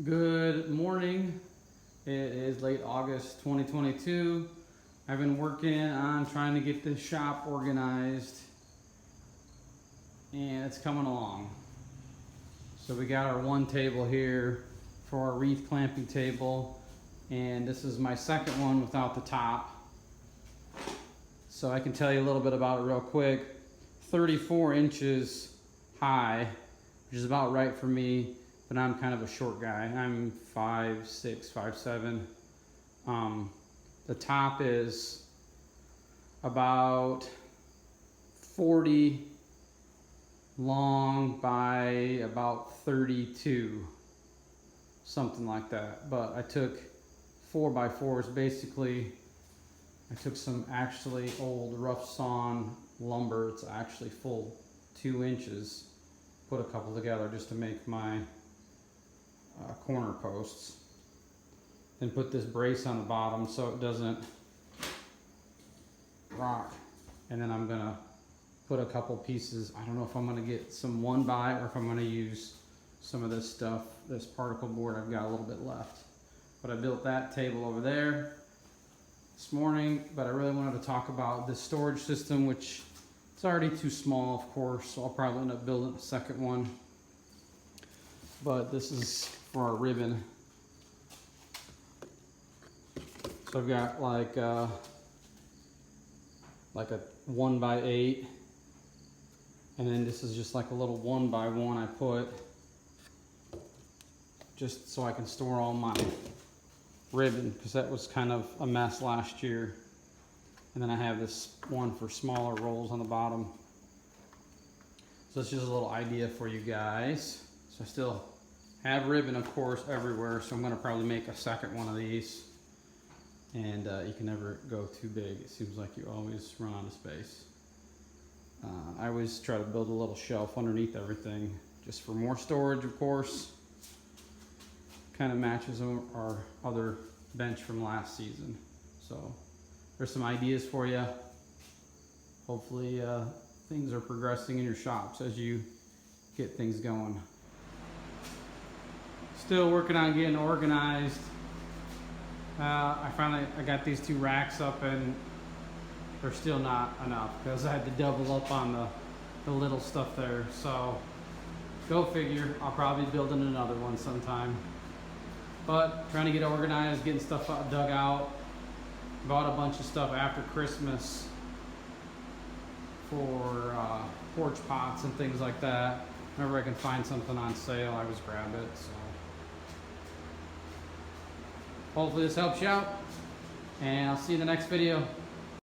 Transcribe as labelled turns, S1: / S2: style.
S1: Good morning. It is late August 2022. I've been working on trying to get this shop organized and it's coming along. So we got our one table here for our wreath clamping table, and this is my second one without the top. So I can tell you a little bit about it real quick. 34 inches high, which is about right for me, but I'm kind of a short guy. I'm 5'6", 5'7". The top is about 40 long by about 32, something like that. But I took 4x4s basically. I took some actually old rough sawn lumber. It's actually full 2 inches. Put a couple together just to make my corner posts. Then put this brace on the bottom so it doesn't rock. And then I'm gonna put a couple pieces. I don't know if I'm gonna get some 1x or if I'm gonna use some of this stuff, this particle board I've got a little bit left. But I built that table over there this morning, but I really wanted to talk about this storage system, which it's already too small, of course, so I'll probably end up building a second one. But this is for our ribbon. So I've got like a 1x8, and then this is just like a little 1x1 I put just so I can store all my ribbon, because that was kind of a mess last year. And then I have this one for smaller rolls on the bottom. So it's just a little idea for you guys. So I still have ribbon, of course, everywhere, so I'm going to probably make a second one of these. And you can never go too big. It seems like you always run out of space. I always try to build a little shelf underneath everything, just for more storage, of course. Kind of matches our other bench from last season. So there's some ideas for you. Hopefully things are progressing in your shops as you get things going. Still working on getting organized. I got these 2 racks up and they're still not enough because I had to double up on the little stuff there. So go figure, I'll probably be building another one sometime. But trying to get organized, getting stuff dug out. Bought a bunch of stuff after Christmas for porch pots and things like that. Whenever I can find something on sale, I always grab it. So hopefully this helps you out, and I'll see you in the next video.